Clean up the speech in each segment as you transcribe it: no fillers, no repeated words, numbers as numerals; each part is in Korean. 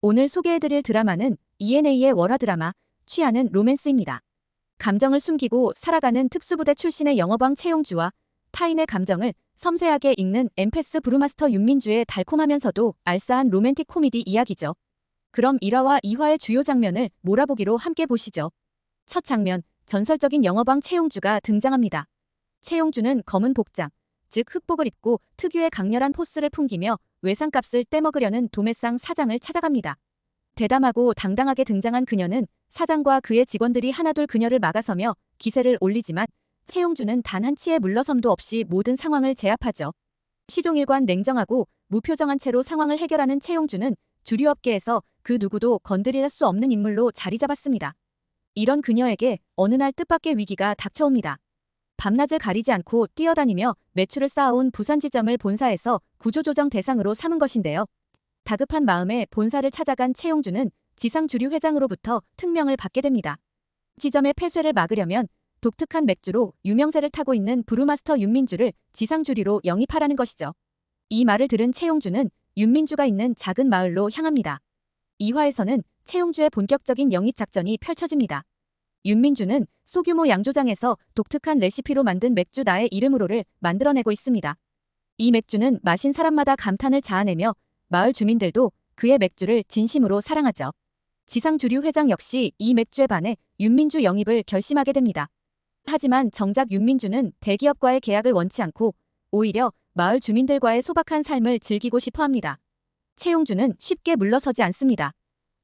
오늘 소개해드릴 드라마는 ENA의 월화 드라마 취하는 로맨스입니다. 감정을 숨기고 살아가는 특수부대 출신의 영업왕 채용주와 타인의 감정을 섬세하게 읽는 엠패스 브루마스터 윤민주의 달콤하면서도 알싸한 로맨틱 코미디 이야기죠. 그럼 1화와 2화의 주요 장면을 몰아보기로 함께 보시죠. 첫 장면, 전설적인 영업왕 채용주가 등장합니다. 채용주는 검은 복장, 즉 흑복을 입고 특유의 강렬한 포스를 풍기며 외상값을 떼먹으려는 도매상 사장을 찾아갑니다. 대담하고 당당하게 등장한 그녀는 사장과 그의 직원들이 하나둘 그녀를 막아서며 기세를 올리지만 채용주는 단 한 치의 물러섬도 없이 모든 상황을 제압하죠. 시종일관 냉정하고 무표정한 채로 상황을 해결하는 채용주는 주류업계에서 그 누구도 건드릴 수 없는 인물로 자리 잡았습니다. 이런 그녀에게 어느 날 뜻밖의 위기가 닥쳐옵니다. 밤낮을 가리지 않고 뛰어다니며 매출을 쌓아온 부산지점을 본사에서 구조조정 대상으로 삼은 것인데요. 다급한 마음에 본사를 찾아간 채용주는 지상주류 회장으로부터 특명을 받게 됩니다. 지점의 폐쇄를 막으려면 독특한 맥주로 유명세를 타고 있는 브루마스터 윤민주를 지상주류로 영입하라는 것이죠. 이 말을 들은 채용주는 윤민주가 있는 작은 마을로 향합니다. 2화에서는 채용주의 본격적인 영입 작전이 펼쳐집니다. 윤민주는 소규모 양조장에서 독특한 레시피로 만든 맥주 나의 이름으로를 만들어내고 있습니다. 이 맥주는 마신 사람마다 감탄을 자아내며 마을 주민들도 그의 맥주를 진심으로 사랑하죠. 지상주류 회장 역시 이 맥주에 반해 윤민주 영입을 결심하게 됩니다. 하지만 정작 윤민주는 대기업과의 계약을 원치 않고 오히려 마을 주민들과의 소박한 삶을 즐기고 싶어 합니다. 채용주는 쉽게 물러서지 않습니다.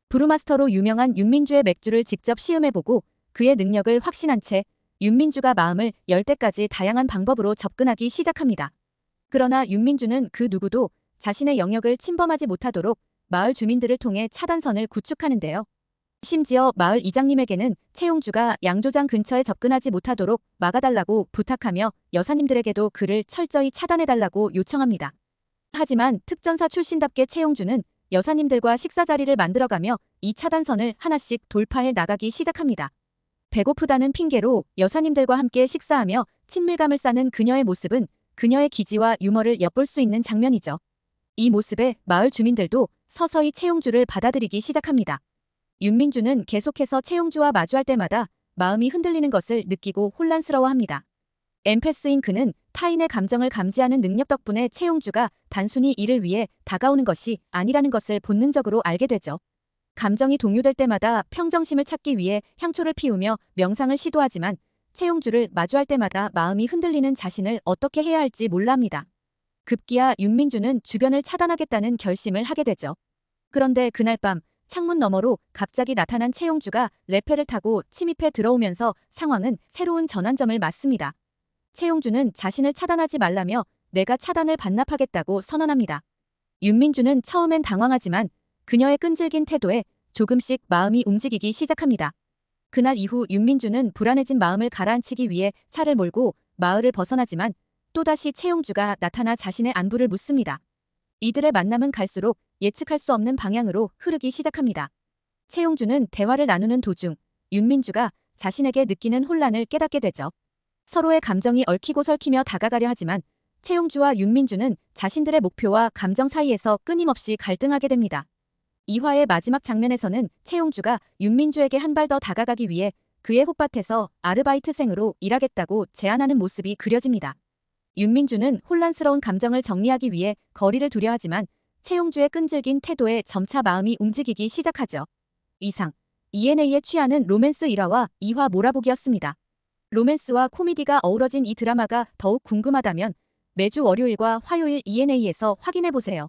브루마스터로 유명한 윤민주의 맥주를 직접 시음해보고 그의 능력을 확신한 채 윤민주가 마음을 열 때까지 다양한 방법으로 접근하기 시작합니다. 그러나 윤민주는 그 누구도 자신의 영역을 침범하지 못하도록 마을 주민들을 통해 차단선을 구축하는데요. 심지어 마을 이장님에게는 채용주가 양조장 근처에 접근하지 못하도록 막아달라고 부탁하며 여사님들에게도 그를 철저히 차단해달라고 요청합니다. 하지만 특전사 출신답게 채용주는 여사님들과 식사 자리를 만들어가며 이 차단선을 하나씩 돌파해 나가기 시작합니다. 배고프다는 핑계로 여사님들과 함께 식사하며 친밀감을 쌓는 그녀의 모습은 그녀의 기지와 유머를 엿볼 수 있는 장면이죠. 이 모습에 마을 주민들도 서서히 채용주를 받아들이기 시작합니다. 윤민주는 계속해서 채용주와 마주할 때마다 마음이 흔들리는 것을 느끼고 혼란스러워합니다. 엠패스인 그는 타인의 감정을 감지하는 능력 덕분에 채용주가 단순히 이를 위해 다가오는 것이 아니라는 것을 본능적으로 알게 되죠. 감정이 동요될 때마다 평정심을 찾기 위해 향초를 피우며 명상을 시도하지만 채용주를 마주할 때마다 마음이 흔들리는 자신을 어떻게 해야 할지 몰라 합니다. 급기야 윤민주는 주변을 차단하겠다는 결심을 하게 되죠. 그런데 그날 밤 창문 너머로 갑자기 나타난 채용주가 레페를 타고 침입해 들어오면서 상황은 새로운 전환점을 맞습니다. 채용주는 자신을 차단하지 말라며 내가 차단을 반납하겠다고 선언합니다. 윤민주는 처음엔 당황하지만 그녀의 끈질긴 태도에 조금씩 마음이 움직이기 시작합니다. 그날 이후 윤민주는 불안해진 마음을 가라앉히기 위해 차를 몰고 마을을 벗어나지만 또다시 채용주가 나타나 자신의 안부를 묻습니다. 이들의 만남은 갈수록 예측할 수 없는 방향으로 흐르기 시작합니다. 채용주는 대화를 나누는 도중 윤민주가 자신에게 느끼는 혼란을 깨닫게 되죠. 서로의 감정이 얽히고 설키며 다가가려 하지만 채용주와 윤민주는 자신들의 목표와 감정 사이에서 끊임없이 갈등하게 됩니다. 2화의 마지막 장면에서는 채용주가 윤민주에게 한 발 더 다가가기 위해 그의 홑밭에서 아르바이트생으로 일하겠다고 제안하는 모습이 그려집니다. 윤민주는 혼란스러운 감정을 정리하기 위해 거리를 두려 하지만 채용주의 끈질긴 태도에 점차 마음이 움직이기 시작하죠. 이상 ENA에 취하는 로맨스 1화와 2화 몰아보기였습니다. 로맨스와 코미디가 어우러진 이 드라마가 더욱 궁금하다면 매주 월요일과 화요일 ENA에서 확인해보세요.